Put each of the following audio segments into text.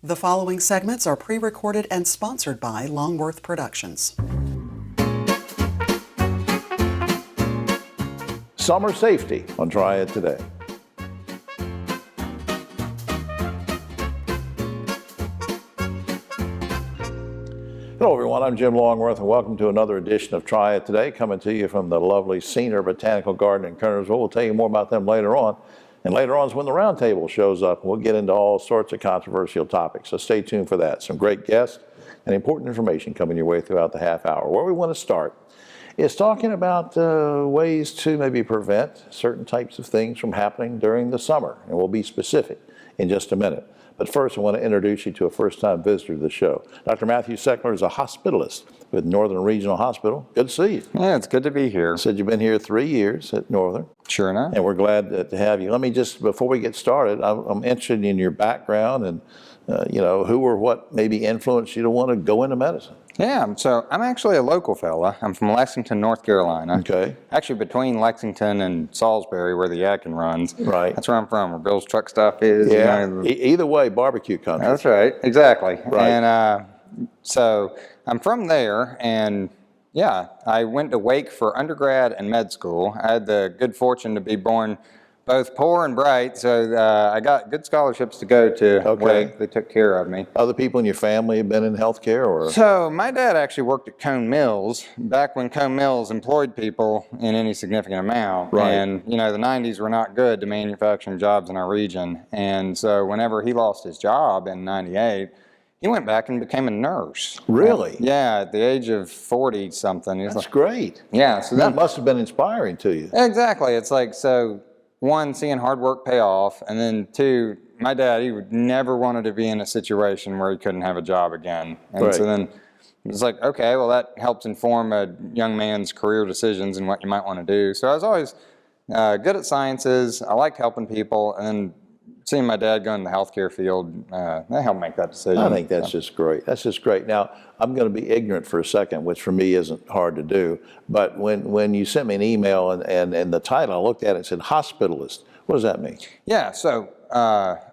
The following segments are pre-recorded and sponsored by Longworth Productions. Summer safety on Triad Today. Hello everyone, I'm Jim Longworth and welcome to another edition of Triad Today, coming to you from the lovely Senior Botanical Garden in Kernersville. We'll tell you more about them later on. And later on is when the roundtable shows up. We'll get into all sorts of controversial topics, so stay tuned for that. Some great guests and important information coming your way throughout the half hour. Where we want to start is talking about ways to maybe prevent certain types of things from happening during the summer. And we'll be specific in just a minute. But first, I want to introduce you to a first-time visitor to the show. Dr. Matthew Seckler is a hospitalist with Northern Regional Hospital. Good to see you. Yeah, it's good to be here. Said you've been here 3 years at Northern. Sure enough. And we're glad to have you. Let me just, before we get started, I'm interested in your background and, who or what maybe influenced you to want to go into medicine. Yeah, so I'm actually a local fella. I'm from Lexington, North Carolina. Okay. Actually between Lexington and Salisbury, where the Yadkin runs. Right. That's where I'm from, where Bill's truck stop is. Yeah, either way, barbecue country. That's right, exactly. Right. And so I'm from there, and yeah, I went to Wake for undergrad and med school. I had the good fortune to be born both poor and bright, so I got good scholarships to go to Wake. They took care of me. Other people in your family have been in healthcare, or? So my dad actually worked at Cone Mills back when Cone Mills employed people in any significant amount. Right. And the 90s were not good to manufacturing jobs in our region. And so whenever he lost his job in 98, he went back and became a nurse. Really? Yeah, at the age of 40 something. That's great. Yeah. So that must have been inspiring to you. Exactly. It's like, so one, seeing hard work pay off, and then two, my dad, he would never wanted to be in a situation where he couldn't have a job again. And so then it's like, okay, well, that helps inform a young man's career decisions and what you might want to do. So I was always good at sciences. I liked helping people, and then seeing my dad go in the healthcare field, that helped make that decision. I think that's just great. That's just great. Now, I'm going to be ignorant for a second, which for me isn't hard to do. But when you sent me an email and the title, I looked at it and said hospitalist. What does that mean? Yeah, so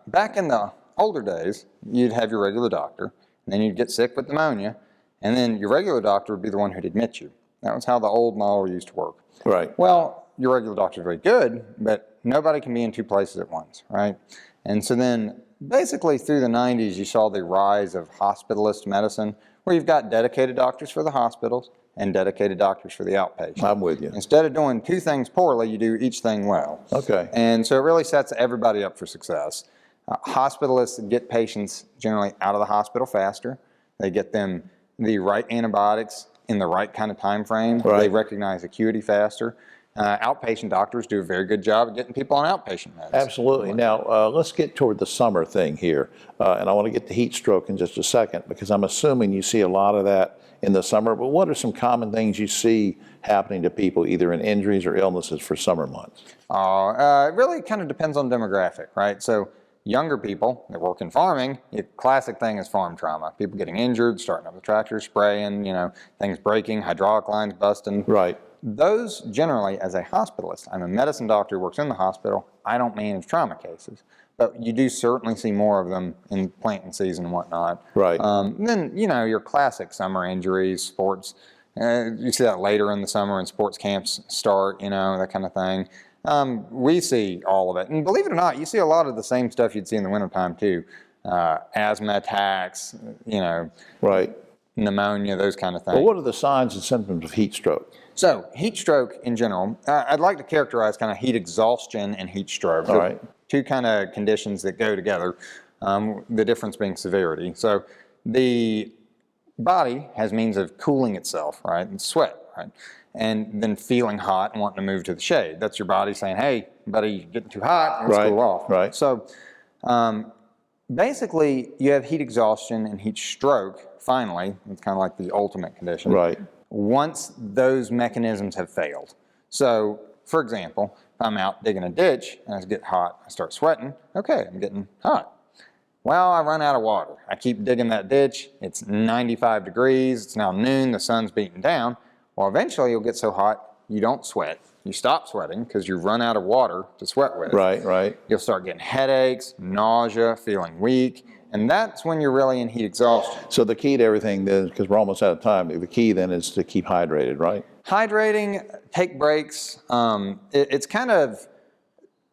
back in the older days, you'd have your regular doctor, and then you'd get sick with pneumonia, and then your regular doctor would be the one who'd admit you. That was how the old model used to work. Right. Well, your regular doctor is very good, but nobody can be in two places at once, right? And so then basically through the 90s, you saw the rise of hospitalist medicine, where you've got dedicated doctors for the hospitals and dedicated doctors for the outpatient. I'm with you. Instead of doing two things poorly, you do each thing well. Okay. And so it really sets everybody up for success. Hospitalists get patients generally out of the hospital faster. They get them the right antibiotics in the right kind of time frame. Right. They recognize acuity faster. Outpatient doctors do a very good job of getting people on outpatient meds. Absolutely. Now, let's get toward the summer thing here. And I want to get to heat stroke in just a second, because I'm assuming you see a lot of that in the summer. But what are some common things you see happening to people, either in injuries or illnesses for summer months? It really kind of depends on demographic, right? So younger people that work in farming, the classic thing is farm trauma. People getting injured, starting up the tractor, spraying, things breaking, hydraulic lines busting. Right. Those generally, as a hospitalist, I'm a medicine doctor who works in the hospital. I don't manage trauma cases, but you do certainly see more of them in planting season and whatnot. Right. Then, your classic summer injuries, sports, you see that later in the summer when sports camps start, that kind of thing. We see all of it. And believe it or not, you see a lot of the same stuff you'd see in the wintertime too. Asthma attacks, Right. pneumonia, those kind of things. Well, what are the signs and symptoms of heat stroke? So heat stroke in general, I'd like to characterize kind of heat exhaustion and heat stroke. All right. Two kind of conditions that go together, the difference being severity. So the body has means of cooling itself, right? And sweat, right? And then feeling hot and wanting to move to the shade. That's your body saying, hey, buddy, you're getting too hot, let's cool off. Right. So basically, you have heat exhaustion and heat stroke, finally. It's kind of like the ultimate condition. Right. Once those mechanisms have failed. So, for example, if I'm out digging a ditch and I get hot, I start sweating, okay, I'm getting hot. Well, I run out of water. I keep digging that ditch, it's 95 degrees, it's now noon, the sun's beating down. Well, eventually you'll get so hot, you don't sweat, you stop sweating because you run out of water to sweat with. Right, right. You'll start getting headaches, nausea, feeling weak, and that's when you're really in heat exhaustion. So the key to everything then, because we're almost out of time, the key then is to keep hydrated, right? Hydrating, take breaks. It's kind of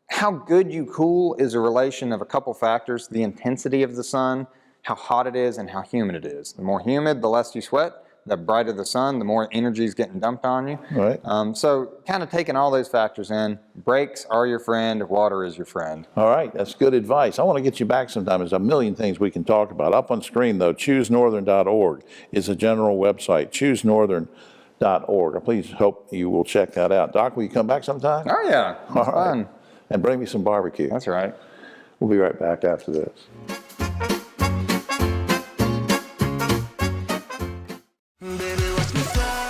how good you cool is a relation of a couple factors: the intensity of the sun, how hot it is, and how humid it is. The more humid, the less you sweat. The brighter the sun, the more energy is getting dumped on you. Right. So kind of taking all those factors in, breaks are your friend, water is your friend. All right, that's good advice. I want to get you back sometime. There's a million things we can talk about. Up on screen, though, choosenorthern.org is a general website, choosenorthern.org. I please hope you will check that out. Doc, will you come back sometime? Oh yeah, it's fun. And bring me some barbecue. That's right. We'll be right back after this. Baby, watch me fly.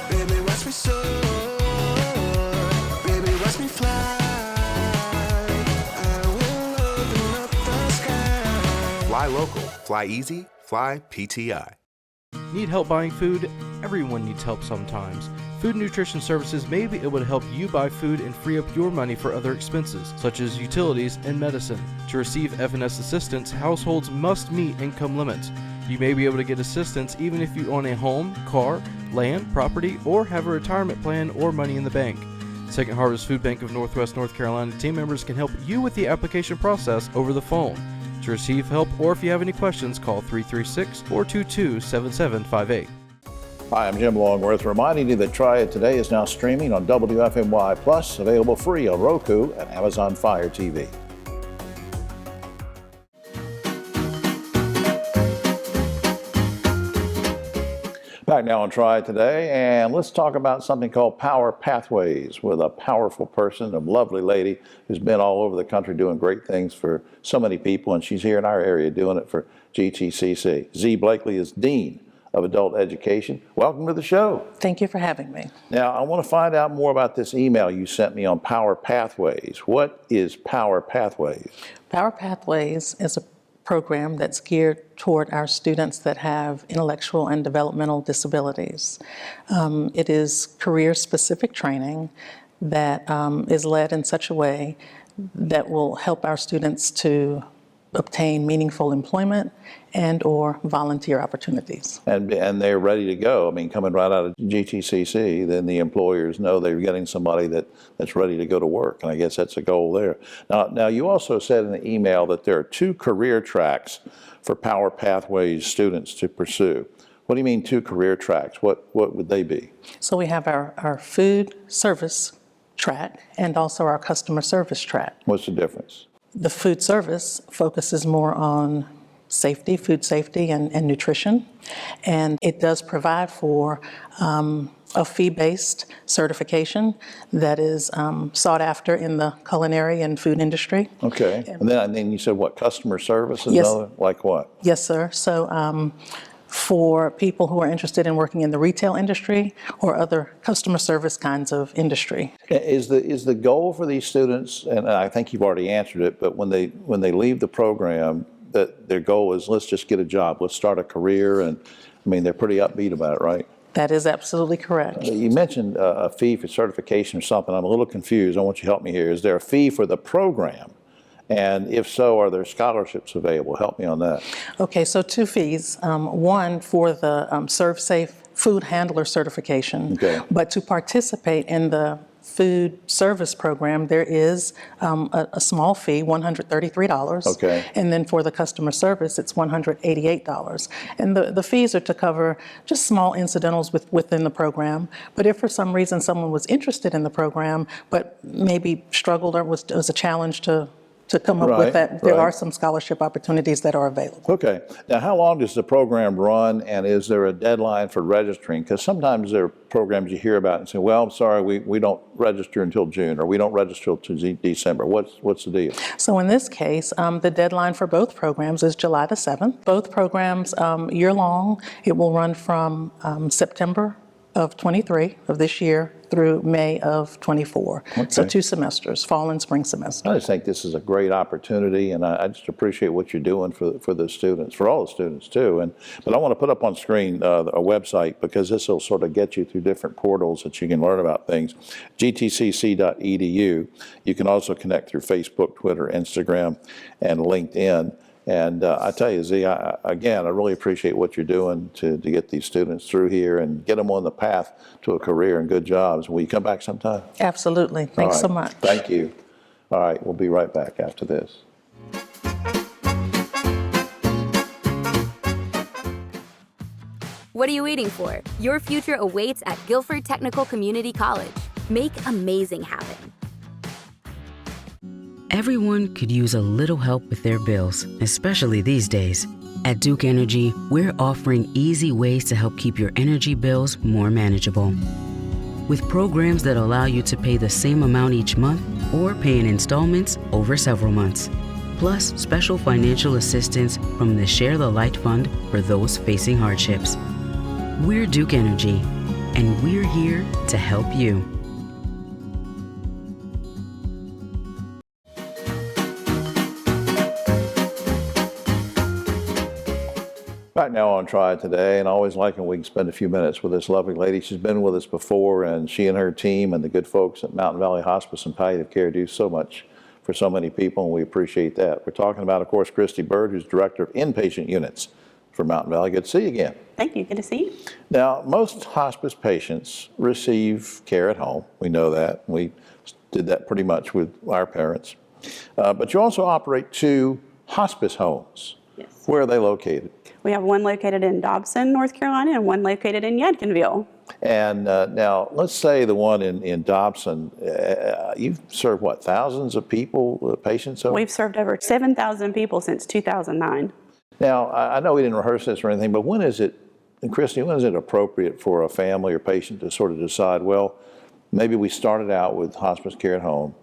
Baby, watch me soar. Baby, watch me fly. I will open up the sky. Fly local, fly easy, fly PTI. Need help buying food? Everyone needs help sometimes. Food Nutrition Services may be able to help you buy food and free up your money for other expenses, such as utilities and medicine. To receive F&S assistance, households must meet income limits. You may be able to get assistance even if you own a home, car, land, property, or have a retirement plan or money in the bank. Second Harvest Food Bank of Northwest North Carolina team members can help you with the application process over the phone. To receive help or if you have any questions, call 336-422-7758. Hi, I'm Jim Longworth, reminding you that Triad Today is now streaming on WFMY Plus, available free on Roku and Amazon Fire TV. Back now on Triad Today, and let's talk about something called Power Pathways with a powerful person, a lovely lady who's been all over the country doing great things for so many people, and she's here in our area doing it for GTCC. Z. Blakely is Dean of Adult Education. Welcome to the show. Thank you for having me. Now, I want to find out more about this email you sent me on Power Pathways. What is Power Pathways? Power Pathways is a program that's geared toward our students that have intellectual and developmental disabilities. It is career-specific training that is led in such a way that will help our students to obtain meaningful employment and or volunteer opportunities. And they're ready to go. I mean, coming right out of GTCC, then the employers know they're getting somebody that's ready to go to work, and I guess that's a goal there. Now you also said in the email that there are 2 career tracks for Power Pathways students to pursue. What do you mean 2 career tracks? What would they be? So we have our food service track and also our customer service track. What's the difference? The food service focuses more on safety, food safety, and nutrition, and it does provide for a fee-based certification that is sought after in the culinary and food industry. Okay, and then you said what, customer service is Yes. another, like what? Yes, sir. So for people who are interested in working in the retail industry or other customer service kinds of industry. Is the goal for these students, and I think you've already answered it, but when they leave the program, that their goal is, let's just get a job, let's start a career, and I mean, they're pretty upbeat about it, right? That is absolutely correct. You mentioned a fee for certification or something. I'm a little confused. I want you to help me here. Is there a fee for the program? And if so, are there scholarships available? Help me on that. Okay, so 2 fees. One for the ServSafe food handler certification. Okay. But to participate in the food service program, there is a small fee, $133. Okay. And then for the customer service, it's $188. And the fees are to cover just small incidentals within the program. But if for some reason someone was interested in the program, but maybe struggled or was a challenge to come up with that, there are some scholarship opportunities that are available. Okay. Now, how long does the program run, and is there a deadline for registering? Because sometimes there are programs you hear about and say, well, I'm sorry, we don't register until June, or we don't register until December. What's the deal? So in this case, the deadline for both programs is July the 7th. Both programs, year-long, it will run from September of 23 of this year through May of 24. So Okay. 2 semesters, fall and spring semester. I just think this is a great opportunity, and I just appreciate what you're doing for the students, for all the students too. But I want to put up on screen a website, because this will sort of get you through different portals that you can learn about things. gtcc.edu. You can also connect through Facebook, Twitter, Instagram, and LinkedIn. And I tell you, Z, again, I really appreciate what you're doing to get these students through here and get them on the path to a career and good jobs. Will you come back sometime? Absolutely. Thanks All so right. much. Thank you. All right, we'll be right back after this. What are you waiting for? Your future awaits at Guilford Technical Community College. Make amazing happen. Everyone could use a little help with their bills, especially these days. At Duke Energy, we're offering easy ways to help keep your energy bills more manageable. With programs that allow you to pay the same amount each month or pay in installments over several months. Plus, special financial assistance from the Share the Light Fund for those facing hardships. We're Duke Energy, and we're here to help you. Right now on Triad Today, and I always like when we can spend a few minutes with this lovely lady. She's been with us before, and she and her team and the good folks at Mountain Valley Hospice and Palliative Care do so much for so many people, and we appreciate that. We're talking about, of course, Christy Bird, who's Director of Inpatient Units for Mountain Valley. Good to see you again. Thank you. Good to see you. Now, most hospice patients receive care at home. We know that. We did that pretty much with our parents. But you also operate 2 hospice homes. Yes. Where are they located? We have one located in Dobson, North Carolina, and one located in Yadkinville. And now, let's say the one in Dobson, you've served, what, thousands of people, patients? We've served over 7,000 people since 2009. Now, I know we didn't rehearse this or anything, but when is it, and Christy, when is it appropriate for a family or patient to sort of decide, well, maybe we started out with hospice care at home,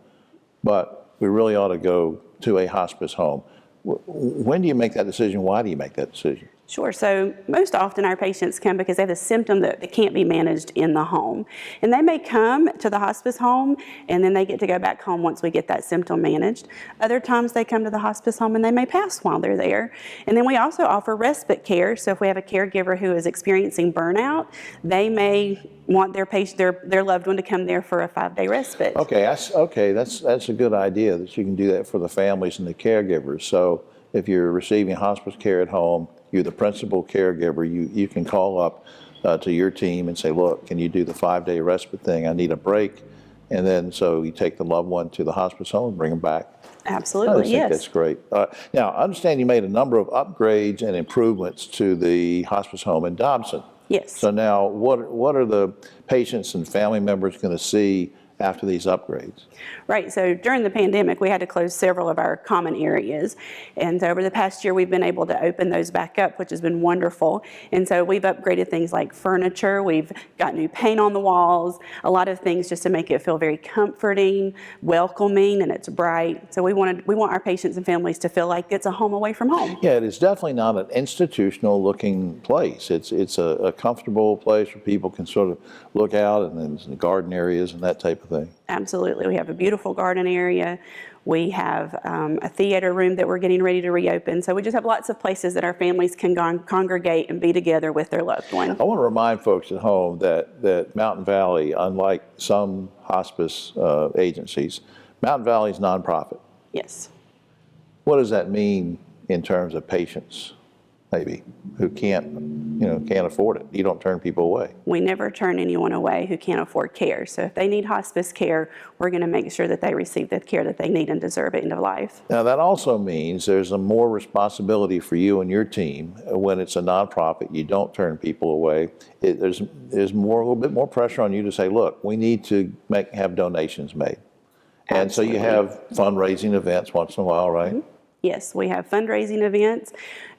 but we really ought to go to a hospice home? When do you make that decision? Why do you make that decision? Sure. So most often our patients come because they have a symptom that can't be managed in the home. And they may come to the hospice home and then they get to go back home once we get that symptom managed. Other times they come to the hospice home and they may pass while they're there. And then we also offer respite care. So if we have a caregiver who is experiencing burnout, they may want their patient, their loved one to come there for a 5-day respite. Okay, that's a good idea that you can do that for the families and the caregivers. So if you're receiving hospice care at home, you're the principal caregiver, you can call up to your team and say, look, can you do the 5-day respite thing? I need a break. And then so you take the loved one to the hospice home and bring them back. Absolutely, I think yes. that's great. Now, I understand you made a number of upgrades and improvements to the hospice home in Dobson. Yes. So now, what are the patients and family members going to see after these upgrades? Right, so during the pandemic, we had to close several of our common areas. And so over the past year, we've been able to open those back up, which has been wonderful. And so we've upgraded things like furniture, we've got new paint on the walls, a lot of things just to make it feel very comforting, welcoming, and it's bright. So we want our patients and families to feel like it's a home away from home. Yeah, it is definitely not an institutional looking place. It's a comfortable place where people can sort of look out, and then the garden areas and that type of thing. Absolutely. We have a beautiful garden area. We have a theater room that we're getting ready to reopen. So we just have lots of places that our families can congregate and be together with their loved one. I want to remind folks at home that Mountain Valley, unlike some hospice agencies, Mountain Valley is nonprofit. Yes. What does that mean in terms of patients, maybe, who can't afford it? You don't turn people away. We never turn anyone away who can't afford care. So if they need hospice care, we're going to make sure that they receive the care that they need and deserve at end of life. Now, that also means there's a more responsibility for you and your team when it's a nonprofit. You don't turn people away. There's a little bit more pressure on you to say, look, we need to have donations made. And Absolutely. so you have fundraising events once in a while, right? Mm-hmm. Yes, we have fundraising events,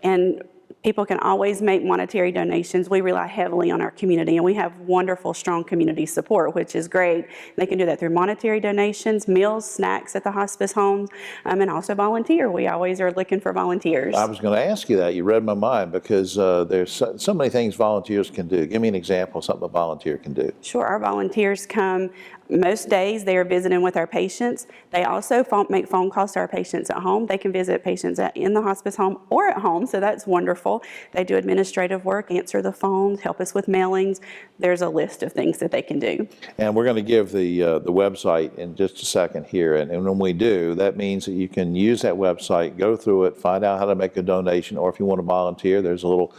and People can always make monetary donations. We rely heavily on our community, and we have wonderful, strong community support, which is great. They can do that through monetary donations, meals, snacks at the hospice homes, and also volunteer. We always are looking for volunteers. I was going to ask you that. You read my mind, because there's so many things volunteers can do. Give me an example of something a volunteer can do. Sure, our volunteers come most days. They are visiting with our patients. They also make phone calls to our patients at home. They can visit patients in the hospice home or at home, so that's wonderful. They do administrative work, answer the phones, help us with mailings. There's a list of things that they can do. And we're going to give the website in just a second here, and when we do, that means that you can use that website, go through it, find out how to make a donation, or if you want to volunteer, there's a little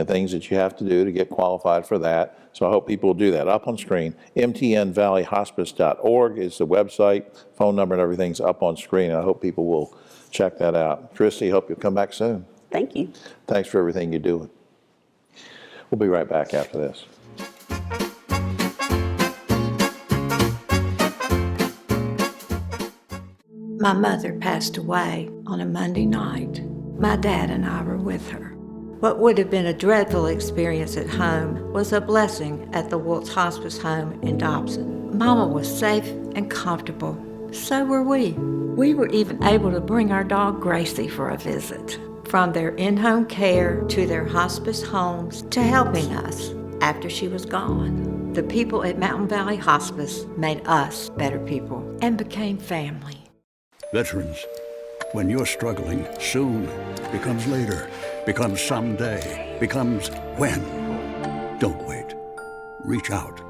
things that you have to do to get qualified for that. So I hope people will do that. Up on screen, mtnvalleyhospice.org is the website. Phone number and everything's up on screen. I hope people will check that out. Christy, hope you'll come back soon. Thank you. Thanks for everything you're doing. We'll be right back after this. My mother passed away on a Monday night. My dad and I were with her. What would have been a dreadful experience at home was a blessing at the Woltz Hospice Home in Dobson. Mama was safe and comfortable. So were we. We were even able to bring our dog Gracie for a visit. From their in-home care to their hospice homes to helping us after she was gone. The people at Mountain Valley Hospice made us better people and became family. Veterans, when you're struggling, soon becomes later, becomes someday, becomes when. Don't wait. Reach out.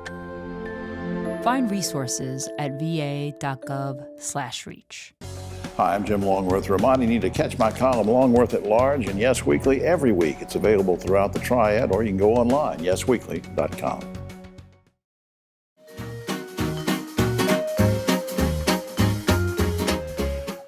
Find resources at va.gov/reach. Hi, I'm Jim Longworth, reminding you to catch my column Longworth at Large and Yes Weekly every week. It's available throughout the Triad, or you can go online, yesweekly.com.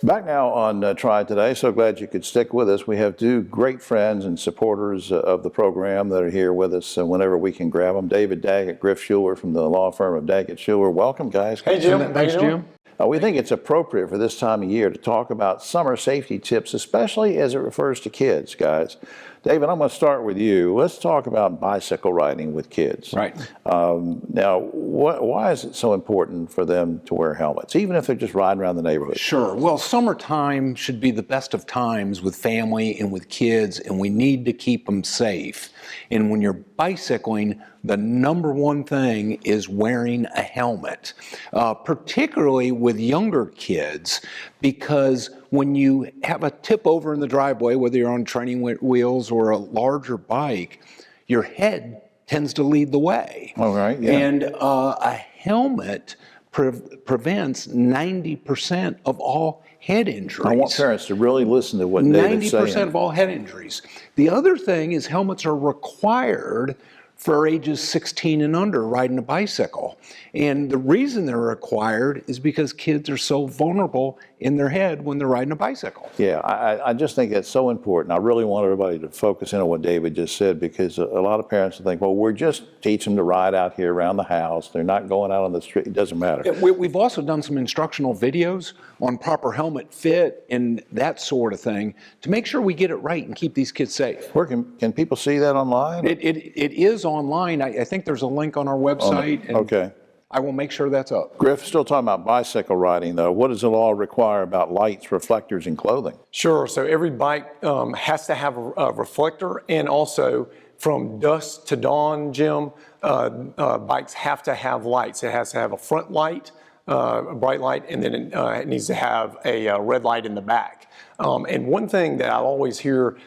Back now on Triad Today. So glad you could stick with us. We have two great friends and supporters of the program that are here with us whenever we can grab them. David Daggett, Griff Schuler from the law firm of Daggett Schuler. Welcome, guys. Hey, Jim. Thanks, Jim. We think it's appropriate for this time of year to talk about summer safety tips, especially as it refers to kids, guys. David, I'm going to start with you. Let's talk about bicycle riding with kids. Right. Now, why is it so important for them to wear helmets, even if they're just riding around the neighborhood? Sure. Well, summertime should be the best of times with family and with kids, and we need to keep them safe. And when you're bicycling, the number one thing is wearing a helmet, particularly with younger kids, because when you have a tip over in the driveway, whether you're on training wheels or a larger bike, your head tends to lead the way. All right, yeah. And a helmet prevents 90% of all head injuries. I want parents to really listen to what David's saying. 90% of all head injuries. The other thing is helmets are required for ages 16 and under riding a bicycle. And the reason they're required is because kids are so vulnerable in their head when they're riding a bicycle. Yeah, I just think that's so important. I really want everybody to focus in on what David just said, because a lot of parents will think, well, we're just teaching them to ride out here around the house. They're not going out on the street. It doesn't matter. We've also done some instructional videos on proper helmet fit and that sort of thing to make sure we get it right and keep these kids safe. Where can people see that online? It is online. I think there's a link on our website. Okay. I will make sure that's up. Griff, still talking about bicycle riding, though. What does the law require about lights, reflectors, and clothing? Sure. So every bike has to have a reflector, and also from dusk to dawn, Jim, bikes have to have lights. It has to have a front light, a bright light, and then it needs to have a red light in the back. And one thing that I always hear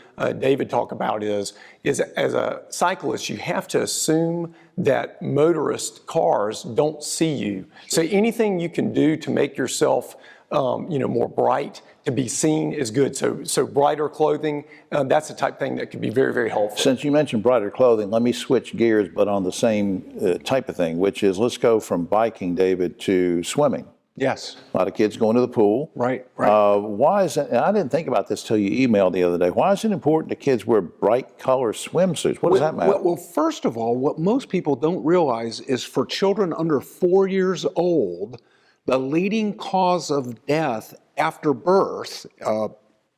David talk about is as a cyclist, you have to assume that motorist cars don't see you. So anything you can do to make yourself more bright, to be seen, is good. So brighter clothing, that's the type of thing that could be very, very helpful. Since you mentioned brighter clothing, let me switch gears, but on the same type of thing, which is, let's go from biking, David, to swimming. Yes. A lot of kids going to the pool. Right. Why is it, and I didn't think about this till you emailed the other day, why is it important that kids wear bright color swimsuits? What does that matter? Well, first of all, what most people don't realize is for children under 4 years old, the leading cause of death after birth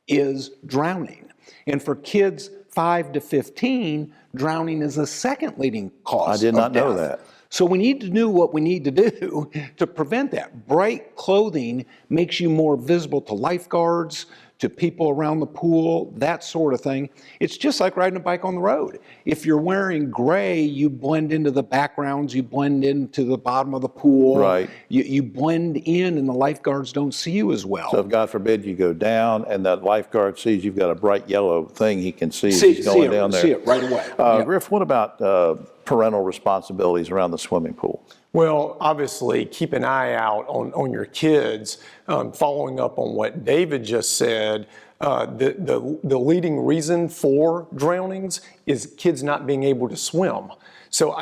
is drowning. And for kids 5 to 15, drowning is the second leading cause. I did not of death. know that. So we need to do what we need to do to prevent that. Bright clothing makes you more visible to lifeguards, to people around the pool, that sort of thing. It's just like riding a bike on the road. If you're wearing gray, you blend into the backgrounds, you blend into the bottom of the pool. Right. You blend in and the lifeguards don't see you as well. So if God forbid you go down and that lifeguard sees you've got a bright yellow thing, he can see he's going down there. See it right away. Griff, what about parental responsibilities around the swimming pool? Well, obviously, keep an eye out on your kids. Following up on what David just said, the leading reason for drownings is kids not being able to swim. So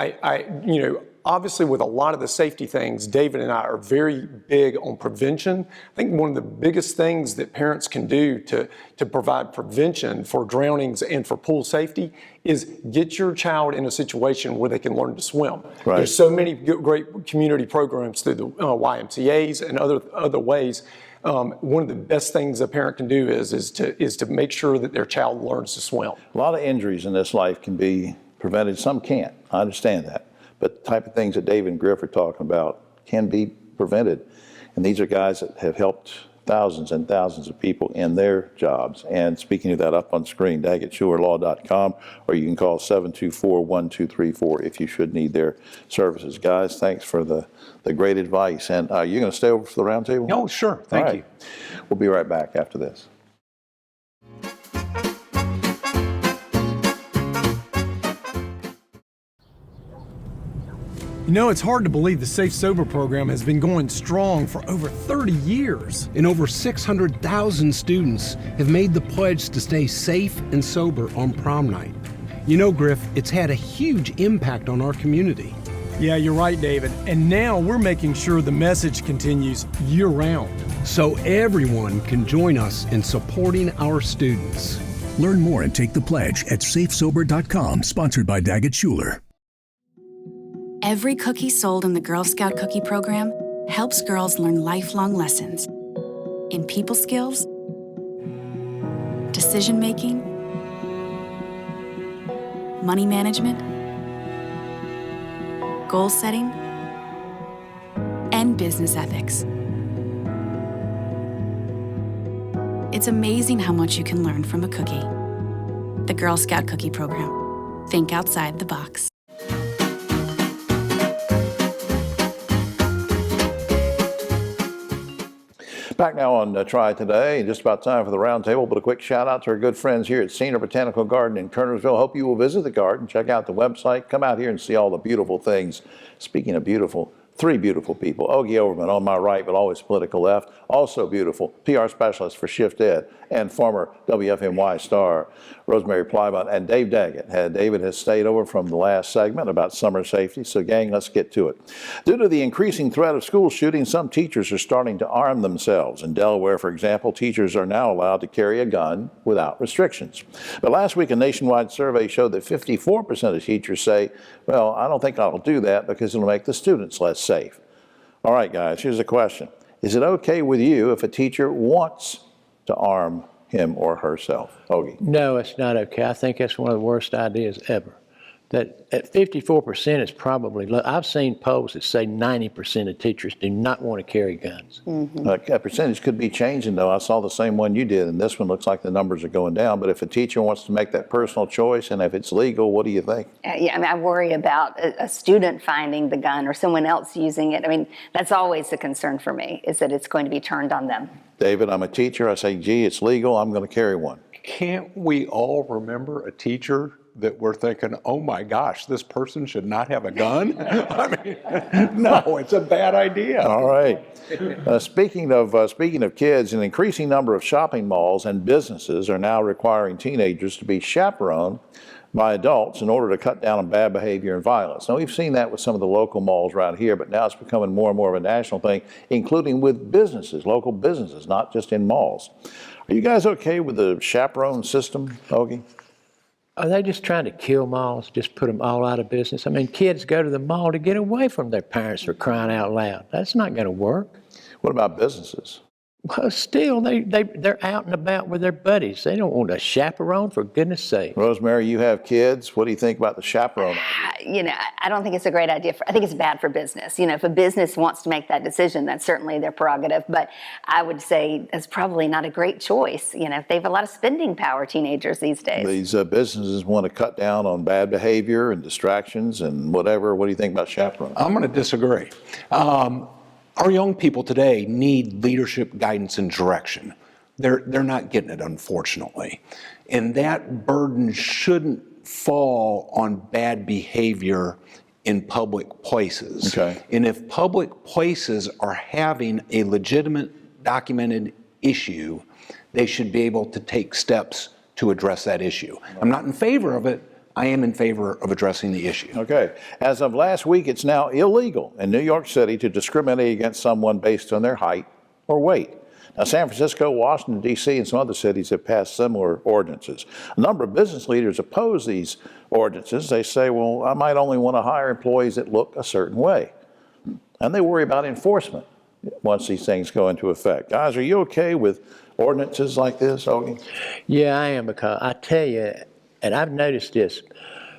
obviously with a lot of the safety things, David and I are very big on prevention. I think one of the biggest things that parents can do to provide prevention for drownings and for pool safety is get your child in a situation where they can learn to swim. Right. There's so many great community programs through the YMCAs and other ways. One of the best things a parent can do is to make sure that their child learns to swim. A lot of injuries in this life can be prevented. Some can't. I understand that. But the type of things that David and Griff are talking about can be prevented. And these are guys that have helped thousands and thousands of people in their jobs. And speaking of that, up on screen, daggettschulerlaw.com, or you can call 724-1234 if you should need their services. Guys, thanks for the great advice. And you're going to stay over for the roundtable? Oh, sure. Thank you. We'll be right back after this. You know, it's hard to believe the Safe Sober program has been going strong for over 30 years. And over 600,000 students have made the pledge to stay safe and sober on prom night. You know, Griff, it's had a huge impact on our community. Yeah, you're right, David. And now we're making sure the message continues year-round. So everyone can join us in supporting our students. Learn more and take the pledge at safesober.com, sponsored by Daggett Schuler. Every cookie sold in the Girl Scout Cookie Program helps girls learn lifelong lessons in people skills, decision making, money management, goal setting, and business ethics. It's amazing how much you can learn from a cookie. The Girl Scout Cookie Program. Think outside the box. Back now on Triad Today, just about time for the roundtable, but a quick shout out to our good friends here at Senior Botanical Garden in Kernersville. Hope you will visit the garden, check out the website, come out here and see all the beautiful things. Speaking of beautiful, three beautiful people. Ogie Overman on my right, but always political left. Also beautiful, PR specialist for Shift Ed and former WFMY star Rosemary Plymouth and Dave Daggett. David has stayed over from the last segment about summer safety. So gang, let's get to it. Due to the increasing threat of school shootings, some teachers are starting to arm themselves. In Delaware, for example, teachers are now allowed to carry a gun without restrictions. But last week, a nationwide survey showed that 54% of teachers say, well, I don't think I'll do that because it'll make the students less safe. All right, guys, here's the question. Is it okay with you if a teacher wants to arm him or herself? Ogie. No, it's not okay. I think that's one of the worst ideas ever. That at 54% is probably low. I've seen polls that say 90% of teachers do not want to carry guns. That percentage could be changing, though. I saw the same one you did, and this one looks like the numbers are going down. But if a teacher wants to make that personal choice, and if it's legal, what do you think? Yeah, I mean, I worry about a student finding the gun or someone else using it. I mean, that's always the concern for me, is that it's going to be turned on them. David, I'm a teacher. I say, gee, it's legal. I'm going to carry one. Can't we all remember a teacher that we're thinking, oh my gosh, this person should not have a gun? I mean, no, it's a bad idea. All right. Speaking of kids, an increasing number of shopping malls and businesses are now requiring teenagers to be chaperoned by adults in order to cut down on bad behavior and violence. Now, we've seen that with some of the local malls around here, but now it's becoming more and more of a national thing, including with businesses, local businesses, not just in malls. Are you guys okay with the chaperone system, Ogie? Are they just trying to kill malls, just put them all out of business? I mean, kids go to the mall to get away from their parents for crying out loud. That's not going to work. What about businesses? Well, still, they're out and about with their buddies. They don't want a chaperone, for goodness sake. Rosemary, you have kids. What do you think about the chaperone? You know, I don't think it's a great idea. I think it's bad for business. You know, if a business wants to make that decision, that's certainly their prerogative. But I would say it's probably not a great choice. You know, they have a lot of spending power, teenagers these days. These businesses want to cut down on bad behavior and distractions and whatever. What do you think about chaperone? I'm going to disagree. Our young people today need leadership, guidance, and direction. They're not getting it, unfortunately. And that burden shouldn't fall on bad behavior in public places. Okay. And if public places are having a legitimate, documented issue, they should be able to take steps to address that issue. I'm not in favor of it. I am in favor of addressing the issue. Okay. As of last week, it's now illegal in New York City to discriminate against someone based on their height or weight. Now, San Francisco, Washington, D.C., and some other cities have passed similar ordinances. A number of business leaders oppose these ordinances. They say, well, I might only want to hire employees that look a certain way. And they worry about enforcement once these things go into effect. Guys, are you okay with ordinances like this, Ogie? Yeah, I am, because I tell you, and I've noticed this,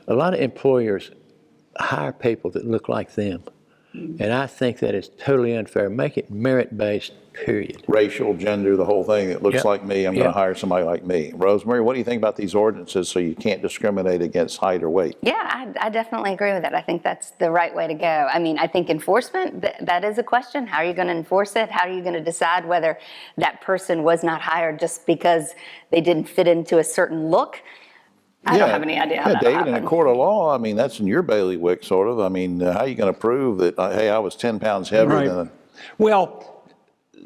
a lot of employers hire people that look like them. And I think that is totally unfair. Make it merit-based, period. Racial, gender, the whole thing. It looks Yep. like me. I'm going to hire somebody like me. Rosemary, what do you think about these ordinances so you can't discriminate against height or weight? Yeah, I definitely agree with that. I think that's the right way to go. I mean, I think enforcement, that is a question. How are you going to enforce it? How are you going to decide whether that person was not hired just because they didn't fit into a certain look? I don't have any idea how that David, happened. in a court of law, I mean, that's in your bailiwick, sort of. I mean, how are you going to prove that, hey, I was 10 pounds heavier Right. than... Well,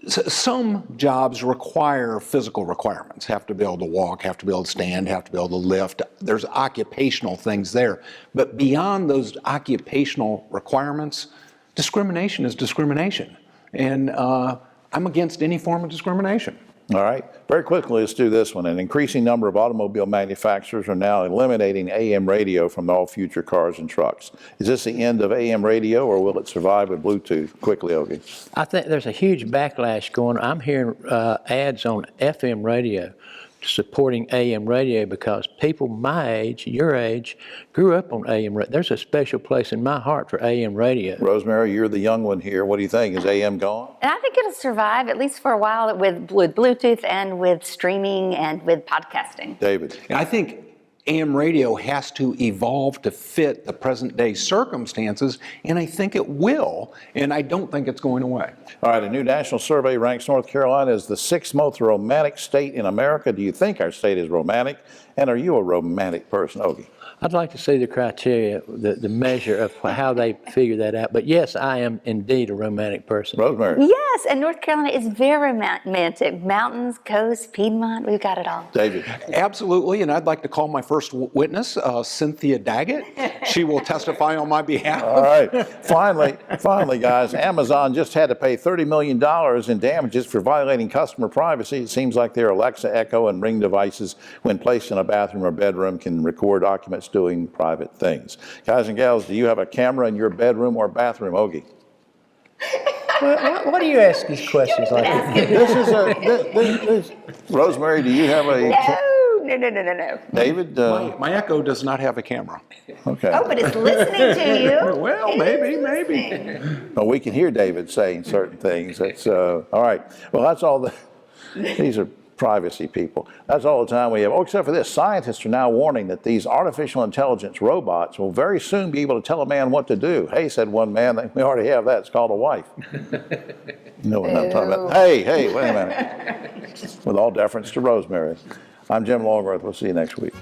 some jobs require physical requirements. Have to be able to walk, have to be able to stand, have to be able to lift. There's occupational things there. But beyond those occupational requirements, discrimination is discrimination. And I'm against any form of discrimination. All right. Very quickly, let's do this one. An increasing number of automobile manufacturers are now eliminating AM radio from all future cars and trucks. Is this the end of AM radio, or will it survive with Bluetooth? Quickly, Ogie. I think there's a huge backlash going on. I'm hearing ads on FM radio supporting AM radio because people my age, your age, grew up on AM radio. There's a special place in my heart for AM radio. Rosemary, you're the young one here. What do you think? Is AM gone? And I think it'll survive, at least for a while, with Bluetooth and with streaming and with podcasting. David. I think AM radio has to evolve to fit the present day circumstances, and I think it will, and I don't think it's going away. All right, a new national survey ranks North Carolina as the 6th most romantic state in America. Do you think our state is romantic? And are you a romantic person, Ogie? I'd like to see the criteria, the measure of how they figure that out. But yes, I am indeed a romantic person. Rosemary. Yes, and North Carolina is very romantic. Mountains, coast, Piedmont, we've got it all. David. Absolutely, and I'd like to call my first witness, Cynthia Daggett. She will testify on my behalf. All right. Finally, guys, Amazon just had to pay $30 million in damages for violating customer privacy. It seems like their Alexa, Echo, and Ring devices, when placed in a bathroom or bedroom, can record documents doing private things. Guys and gals, do you have a camera in your bedroom or bathroom, Ogie? What do you ask these questions like this? Rosemary, do you have a... No. David? My Echo does not have a camera. Okay. Oh, but it's listening to you. Well, maybe. Well, we can hear David saying certain things. That's all right. Well, that's all these are privacy people. That's all the time we have. Oh, except for this, scientists are now warning that these artificial intelligence robots will very soon be able to tell a man what to do. Hey, said one man, we already have that. It's called a wife. You know what I'm talking about. Hey, wait a minute. With all deference to Rosemary. I'm Jim Longworth. We'll see you next week.